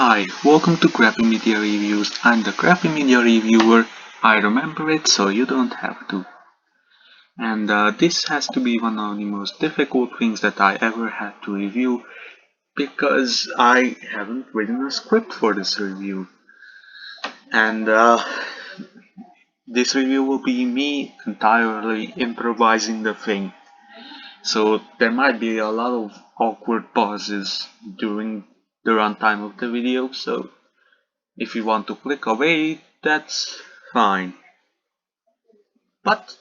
Hi, welcome to Crappy Media Reviews. I'm the Crappy Media Reviewer. I remember it so you don't have to. And this has to be one of the most difficult things that I ever had to review because I haven't written a script for this review. And this review will be me entirely improvising the thing. So there might be a lot of awkward pauses during the runtime of the video, so if you want to click away, that's fine. But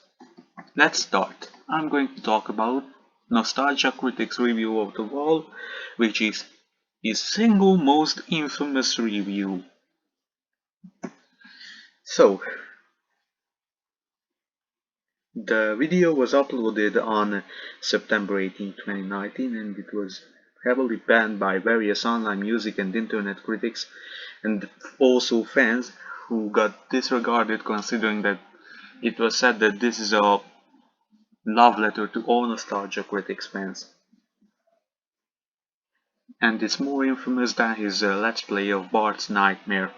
let's start. I'm going to talk about Nostalgia Critic's review of The Wall, which is his single most infamous review. So, the video was uploaded on September 18, 2019, and it was heavily banned by various online music and internet critics, and also fans who got disregarded considering that it was said that this is a love letter to all Nostalgia Critics fans. And it's more infamous than his Let's Play of Bart's Nightmare.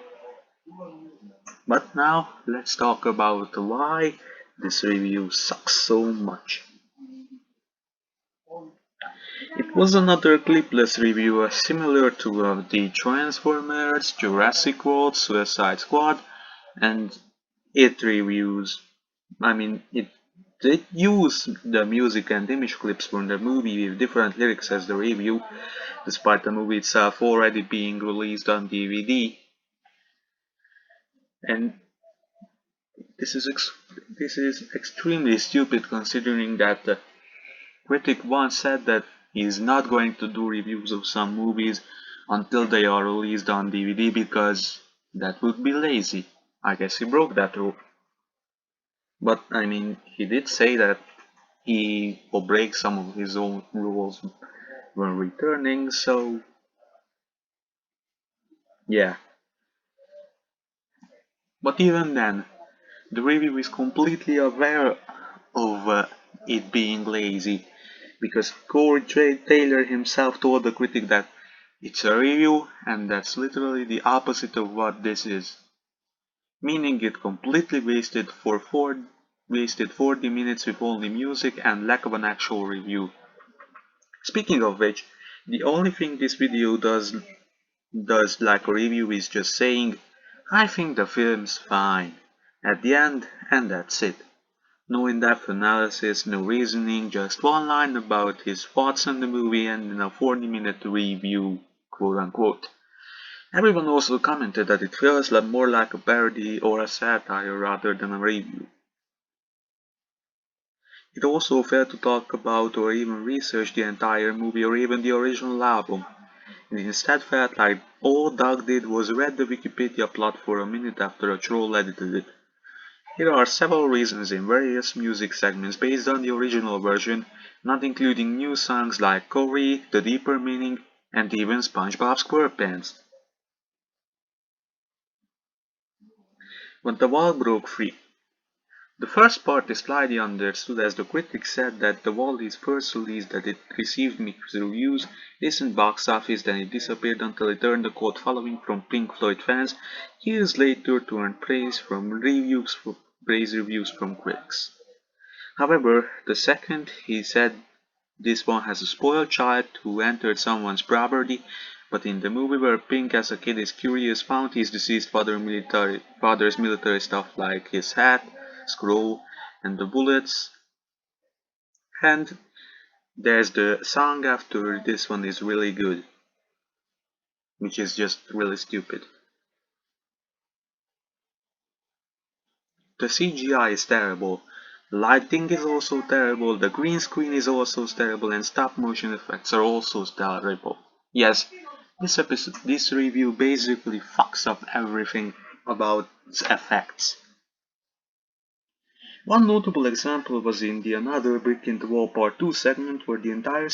But now, let's talk about why this review sucks so much. It was another clipless review similar to the Transformers, Jurassic World, Suicide Squad, and It reviews. It did use the music and image clips from the movie with different lyrics as the review, despite the movie itself already being released on DVD. And this is extremely stupid considering that the critic once said that he is not going to do reviews of some movies until they are released on DVD because that would be lazy. I guess he broke that rule. But he did say that he will break some of his own rules when returning, so yeah. But even then, the review is completely aware of it being lazy, because Corey Taylor himself told the critic that it's a review and that's literally the opposite of what this is, meaning it completely wasted 40 minutes with only music and lack of an actual review. Speaking of which, the only thing this video does like a review is just saying, I think the film's fine, at the end, and that's it. No in-depth analysis, no reasoning, just one line about his thoughts on the movie and in a 40-minute review, quote unquote. Everyone also commented that it feels more like a parody or a satire rather than a review. It also failed to talk about or even research the entire movie or even the original album. It instead felt like all Doug did was read the Wikipedia plot for a minute after a troll edited it. Here are several reasons in various music segments based on the original version, not including new songs like Corey, The Deeper Meaning, and even SpongeBob SquarePants. When the wall broke free. The first part is slightly understood as the critic said that The Wall is first released that it received mixed reviews, decent box office, then it disappeared until it earned a cold following from Pink Floyd fans, years later to earn praise reviews from critics. However, the second he said this one has a spoiled child who entered someone's property, but in the movie where Pink as a kid is curious found his deceased father's military stuff like his hat, scroll, and the bullets, and there's the song after this one is really good, which is just really stupid. The CGI is terrible, lighting is also terrible, the green screen is also terrible, and stop motion effects are also terrible. Yes, this review basically fucks up everything about its effects. One notable example was in the Another Brick in the Wall Part 2 segment where the entire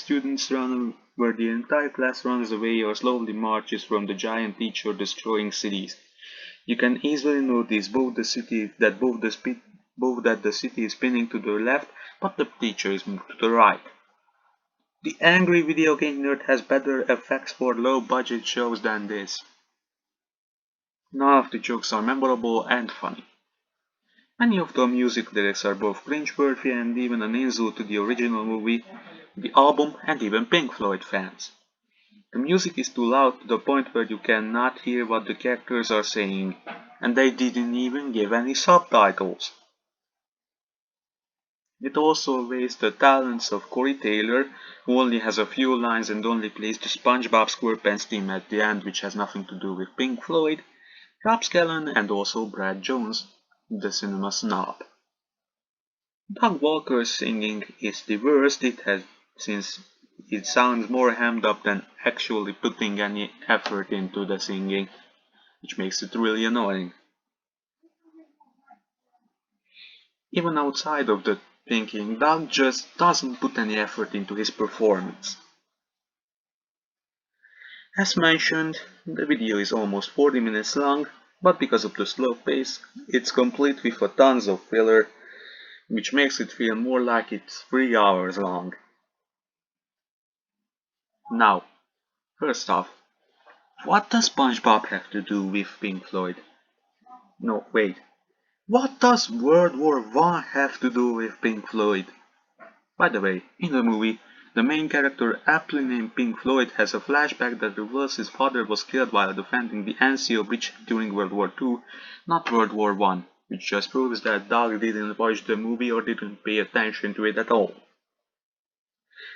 class runs away or slowly marches from the giant teacher destroying cities. You can easily notice both that the city is spinning to the left, but the teacher is moved to the right. The angry video game nerd has better effects for low budget shows than this. None of the jokes are memorable and funny. Many of the music lyrics are both cringeworthy and even an insult to the original movie, the album, and even Pink Floyd fans. The music is too loud to the point where you cannot hear what the characters are saying, and they didn't even give any subtitles. It also wastes the talents of Corey Taylor, who only has a few lines and only plays the SpongeBob SquarePants theme at the end, which has nothing to do with Pink Floyd, Rob Scallon, and also Brad Jones, the cinema snob. Doug Walker's singing is the worst it has, since it sounds more hammed up than actually putting any effort into the singing, which makes it really annoying. Even outside of the thinking, Doug just doesn't put any effort into his performance. As mentioned, the video is almost 40 minutes long, but because of the slow pace, it's complete with a tons of filler, which makes it feel more like it's 3 hours long. Now, first off, what does SpongeBob have to do with Pink Floyd? No, wait. What does World War I have to do with Pink Floyd? By the way, in the movie, the main character, aptly named Pink Floyd, has a flashback that reveals his father was killed while defending the NCO bridge during World War II, not World War I, which just proves that Doug didn't watch the movie or didn't pay attention to it at all.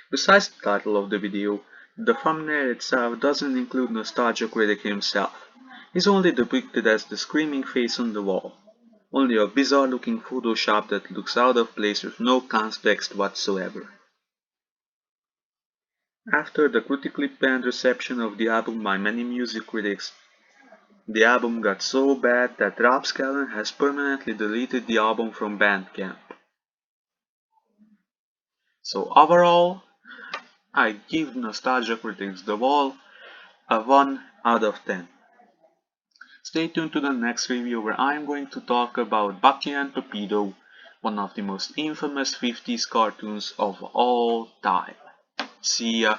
Besides the title of the video, the thumbnail itself doesn't include Nostalgia Critic himself. He's only depicted as the screaming face on the wall. Only a bizarre looking Photoshop that looks out of place with no context whatsoever. After the critically panned reception of the album by many music critics, the album got so bad that Rob Scallon has permanently deleted the album from Bandcamp. So overall, I give Nostalgia Critics The Wall a 1 out of 10. Stay tuned to the next review where I am going to talk about Bucky and Torpedo, one of the most infamous 50s cartoons of all time. See ya!